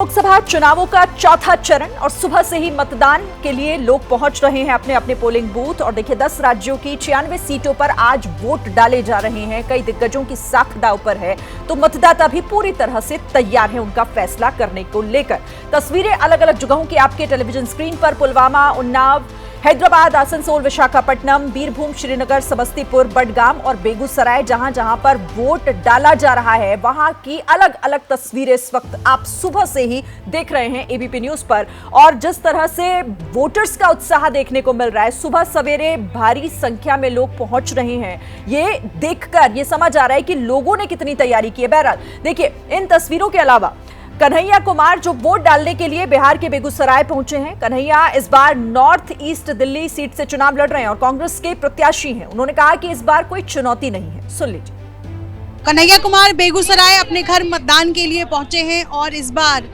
लोकसभा चुनावों का चौथा चरण और सुबह से ही मतदान के लिए लोग पहुंच रहे हैं अपने अपने पोलिंग बूथ। और देखिए 10 राज्यों की 96 सीटों पर आज वोट डाले जा रहे हैं। कई दिग्गजों की साख दांव पर है, तो मतदाता भी पूरी तरह से तैयार है उनका फैसला करने को लेकर। तस्वीरें अलग अलग जगहों की आपके टेलीविजन स्क्रीन पर। पुलवामा, उन्नाव, हैदराबाद, आसनसोल, विशाखापट्टनम, बीरभूम, श्रीनगर, समस्तीपुर, बडगाम और बेगूसराय, जहां जहां पर वोट डाला जा रहा है वहां की अलग अलग तस्वीरें इस वक्त आप सुबह से ही देख रहे हैं एबीपी न्यूज पर। और जिस तरह से वोटर्स का उत्साह देखने को मिल रहा है, सुबह सवेरे भारी संख्या में लोग पहुंच रहे हैं, ये देखकर ये समझ आ रहा है कि लोगों ने कितनी तैयारी की है। बहरहाल देखिए, इन तस्वीरों के अलावा कन्हैया कुमार जो वोट डालने के लिए बिहार के बेगूसराय पहुंचे हैं। कन्हैया इस बार नॉर्थ ईस्ट दिल्ली सीट से चुनाव लड़ रहे हैं और कांग्रेस के प्रत्याशी हैं। उन्होंने कहा कि इस बार कोई चुनौती नहीं है। सुन लीजिए। कन्हैया कुमार बेगूसराय अपने घर मतदान के लिए पहुंचे हैं और इस बार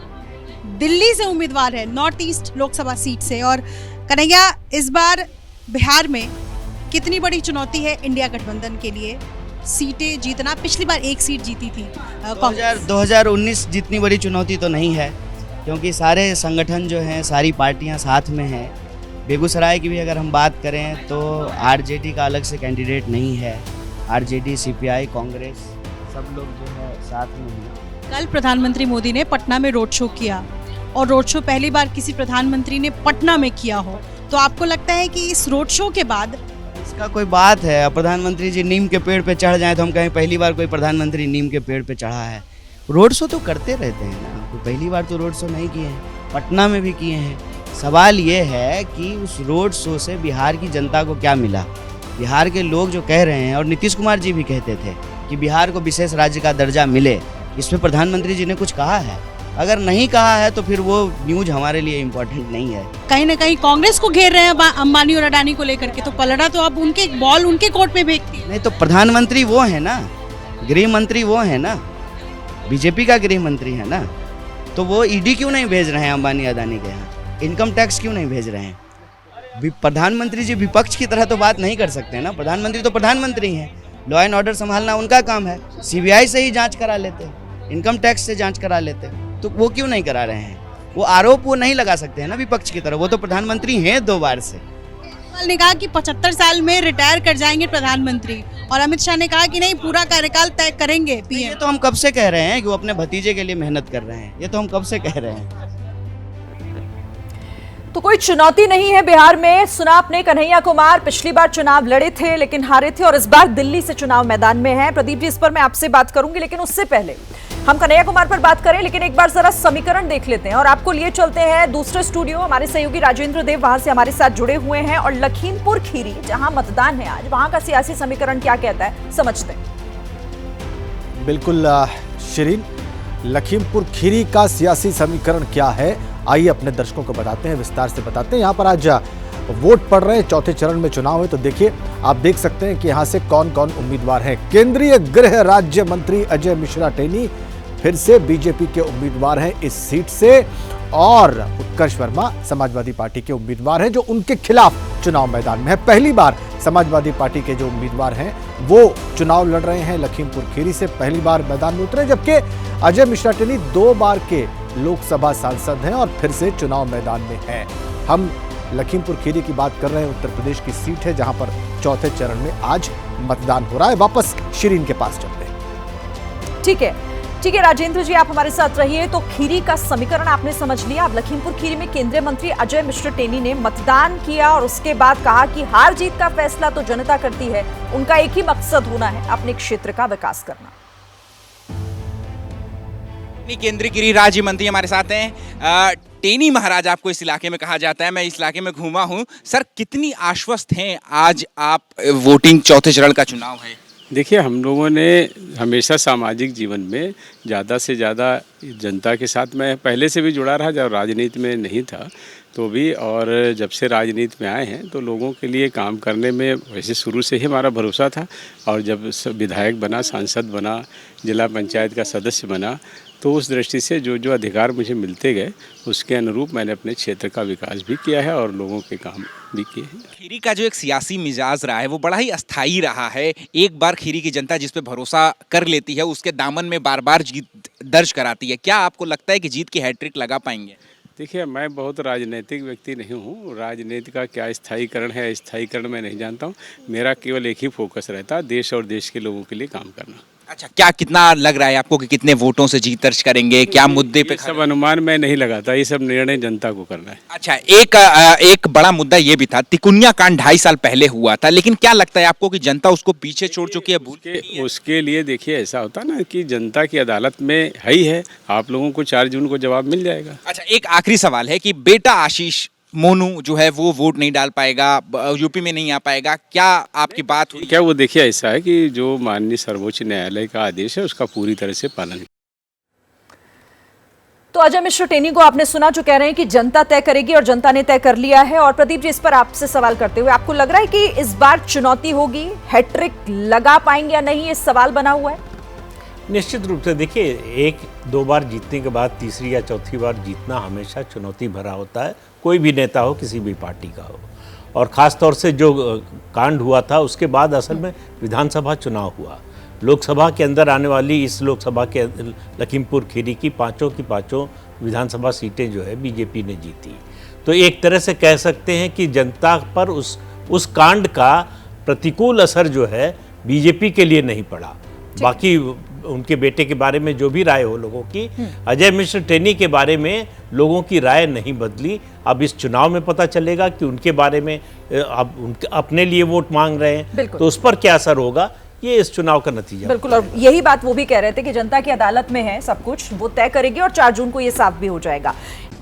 दिल्ली से उम्मीदवार है, नॉर्थ ईस्ट लोकसभा सीट से। और कन्हैया, इस बार बिहार में कितनी बड़ी चुनौती है इंडिया गठबंधन के लिए सीटें जीतना? पिछली बार एक सीट जीती थी कांग्रेस। 2019 जितनी बड़ी चुनौती तो नहीं है, क्योंकि सारे संगठन जो हैं, सारी पार्टियां साथ में हैं। बेगूसराय की भी अगर हम बात करें तो आरजेडी का अलग से कैंडिडेट नहीं है। आरजेडी, सीपीआई, कांग्रेस सब लोग जो है साथ में हैं। कल प्रधानमंत्री मोदी ने पटना में रोड शो किया और रोड शो पहली बार किसी प्रधानमंत्री ने पटना में किया हो, तो आपको लगता है कि इस रोड शो के बाद इसका कोई बात है? प्रधानमंत्री जी नीम के पेड़ पे चढ़ जाएं तो हम कहें पहली बार कोई प्रधानमंत्री नीम के पेड़ पे चढ़ा है? रोड शो तो करते रहते हैं ना, तो पहली बार तो रोड शो नहीं किए हैं, पटना में भी किए हैं। सवाल ये है कि उस रोड शो से बिहार की जनता को क्या मिला? बिहार के लोग जो कह रहे हैं, और नीतीश कुमार जी भी कहते थे कि बिहार को विशेष राज्य का दर्जा मिले, इस पर प्रधानमंत्री जी ने कुछ कहा है? अगर नहीं कहा है तो फिर वो न्यूज हमारे लिए इम्पोर्टेंट नहीं है। कहीं ना कहीं कांग्रेस को घेर रहे हैं अंबानी और अडानी को लेकर के, तो पलड़ा तो अब उनके बॉल उनके कोर्ट में फेंकती है। नहीं तो प्रधानमंत्री वो है ना, गृह मंत्री वो है ना, बीजेपी का गृह मंत्री है ना, तो वो ईडी क्यों नहीं भेज रहे हैं अंबानी अडानी के यहाँ? इनकम टैक्स क्यों नहीं भेज रहे हैं? प्रधानमंत्री जी विपक्ष की तरह तो बात नहीं कर सकते ना। प्रधानमंत्री तो प्रधानमंत्री हैं, लॉ एंड ऑर्डर संभालना उनका काम है। सीबीआई से ही जांच करा लेते, इनकम टैक्स से जांच करा लेते, तो वो क्यों नहीं करा रहे हैं? वो आरोप वो नहीं लगा सकते हैं ना विपक्ष की तरह, वो तो प्रधानमंत्री हैं 2 बार से। केजरीवाल ने कहा कि 75 साल में रिटायर कर जाएंगे प्रधानमंत्री, और अमित शाह ने कहा कि नहीं, पूरा कार्यकाल तय करेंगे पीएम। ये तो हम कब से कह रहे हैं कि वो अपने भतीजे के लिए मेहनत कर रहे हैं, ये तो हम कब से कह रहे हैं। तो कोई चुनौती नहीं है बिहार में। सुना आपने, कन्हैया कुमार पिछली बार चुनाव लड़े थे लेकिन हारे थे और इस बार दिल्ली से चुनाव मैदान में है। प्रदीप जी, इस पर मैं आपसे बात करूंगी, लेकिन उससे पहले हम कन्हैया कुमार पर बात करें, लेकिन एक बार जरा समीकरण देख लेते हैं और आपको लिए चलते हैं दूसरे स्टूडियो। हमारे सहयोगी राजेंद्र देव वहां से हमारे साथ जुड़े हुए हैं और लखीमपुर खीरी जहां मतदान है आज, वहां का सियासी समीकरण क्या कहता है, समझते हैं। बिल्कुल शिरीन, लखीमपुर खीरी का सियासी समीकरण क्या है, आइए अपने दर्शकों को बताते हैं, विस्तार से बताते हैं। यहाँ पर आज वोट पड़ रहे हैं, चौथे चरण में चुनाव है, तो देखिए आप देख सकते हैं कि यहाँ से कौन कौन उम्मीदवार हैं। केंद्रीय गृह राज्य मंत्री अजय मिश्रा टेनी फिर से बीजेपी के उम्मीदवार हैं इस सीट से, और उत्कर्ष वर्मा समाजवादी पार्टी के उम्मीदवार हैं जो उनके खिलाफ चुनाव मैदान में है। पहली बार समाजवादी पार्टी के जो उम्मीदवार हैं वो चुनाव लड़ रहे हैं, लखीमपुर खीरी से पहली बार मैदान में उतरे, जबकि अजय मिश्रा टेनी 2 बार के लोकसभा सांसद हैं और फिर से चुनाव मैदान में हैं। हम लखीमपुर खीरी की बात कर रहे हैं, उत्तर प्रदेश की सीट है जहां पर चौथे चरण में आज मतदान हो रहा है। वापस शिरीन के पास चलते हैं। ठीक है राजेंद्र जी, आप हमारे साथ रहिए। तो खीरी का समीकरण आपने समझ लिया। अब लखीमपुर खीरी में केंद्रीय मंत्री अजय मिश्रा टेनी ने मतदान किया और उसके बाद कहा कि हार जीत का फैसला तो जनता करती है, उनका एक ही मकसद होना है, अपने क्षेत्र का विकास करना। केंद्रीय गृह राज्य मंत्री हमारे साथ हैं। टेनी महाराज आपको इस इलाके में कहा जाता है, मैं इस इलाके में घूमा हूं। सर, कितनी आश्वस्त हैं आज आप? वोटिंग चौथे चरण का चुनाव है। देखिए, हम लोगों ने हमेशा सामाजिक जीवन में ज़्यादा से ज़्यादा जनता के साथ, मैं पहले से भी जुड़ा रहा, जब राजनीति में नहीं था तो भी, और जब से राजनीति में आए हैं तो लोगों के लिए काम करने में वैसे शुरू से ही हमारा भरोसा था। और जब विधायक बना, सांसद बना, जिला पंचायत का सदस्य बना, तो उस दृष्टि से जो जो अधिकार मुझे मिलते गए उसके अनुरूप मैंने अपने क्षेत्र का विकास भी किया है और लोगों के काम भी किए हैं। खीरी का जो एक सियासी मिजाज रहा है वो बड़ा ही अस्थाई रहा है। एक बार खीरी की जनता जिस पे भरोसा कर लेती है उसके दामन में बार बार जीत दर्ज कराती है। क्या आपको लगता है कि जीत की हैट्रिक लगा पाएंगे? देखिए, मैं बहुत राजनीतिक व्यक्ति नहीं हूँ। राजनीति का क्या स्थायीकरण है, स्थायीकरण मैं नहीं जानता हूँ। मेरा केवल एक ही फोकस रहता है, देश और देश के लोगों के लिए काम करना। अच्छा, क्या कितना लग रहा है आपको कि कितने वोटों से जीत दर्ज करेंगे? क्या मुद्दे पे ये सब अनुमान मैं नहीं लगाता, ये सब निर्णय जनता को करना है। अच्छा, एक बड़ा मुद्दा ये भी था, तिकुनिया कांड 2.5 साल पहले हुआ था, लेकिन क्या लगता है आपको कि जनता उसको पीछे छोड़ चुकी है? उसके लिए देखिए ऐसा होता ना कि जनता की अदालत में ही है, आप लोगों को 4 जून को जवाब मिल जाएगा। अच्छा, एक आखिरी सवाल है कि बेटा आशीष मोनू जो है वो वोट नहीं डाल पाएगा, यूपी में नहीं आ पाएगा, क्या आपकी बात हुई? क्या वो देखिए ऐसा है कि जो माननीय सर्वोच्च न्यायालय का आदेश है उसका पूरी तरह से पालन। तो अजय मिश्र टेनी को आपने सुना जो कह रहे हैं कि जनता तय करेगी और जनता ने तय कर लिया है। और प्रदीप जी, इस पर आपसे सवाल करते हुए आपको लग रहा है कि इस बार चुनौती होगी, हैट्रिक लगा पाएंगे या नहीं, ये सवाल बना हुआ है? निश्चित रूप से देखिए, 1-2 बार जीतने के बाद तीसरी या चौथी बार जीतना हमेशा चुनौती भरा होता है, कोई भी नेता हो, किसी भी पार्टी का हो। और ख़ास तौर से जो कांड हुआ था उसके बाद असल में विधानसभा चुनाव हुआ। लोकसभा के अंदर आने वाली इस लोकसभा के लखीमपुर खीरी की पांचों विधानसभा सीटें जो है बीजेपी ने जीती। तो एक तरह से कह सकते हैं कि जनता पर उस कांड का प्रतिकूल असर जो है बीजेपी के लिए नहीं पड़ा। बाकी उनके बेटे के बारे में जो भी राय हो लोगों की, अजय मिश्र टेनी के बारे में लोगों की राय नहीं बदली। अब इस चुनाव में पता चलेगा कि उनके बारे में अब उनके अपने लिए वोट मांग रहे हैं, तो उस पर क्या असर होगा, ये इस चुनाव का नतीजा। बिल्कुल, और यही बात वो भी कह रहे थे कि जनता की अदालत में है सब कुछ, वो तय करेगी और 4 जून को ये साफ भी हो जाएगा।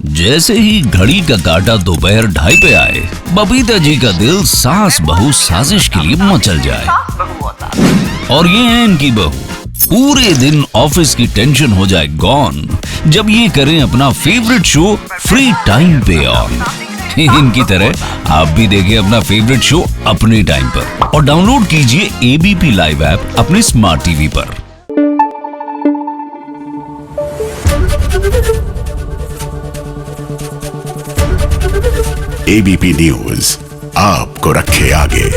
जैसे ही घड़ी का काटा दोपहर 2:30 पे आए, बबीता जी का दिल सास बहू साजिश के लिए मचल जाए। और ये है इनकी बहू, पूरे दिन ऑफिस की टेंशन हो जाए गॉन जब ये करें अपना फेवरेट शो फ्री टाइम पे ऑन। इनकी तरह आप भी देखें अपना फेवरेट शो अपने टाइम पर और डाउनलोड कीजिए एबीपी लाइव ऐप अपने स्मार्ट टीवी पर। एबीपी न्यूज आपको रखे आगे।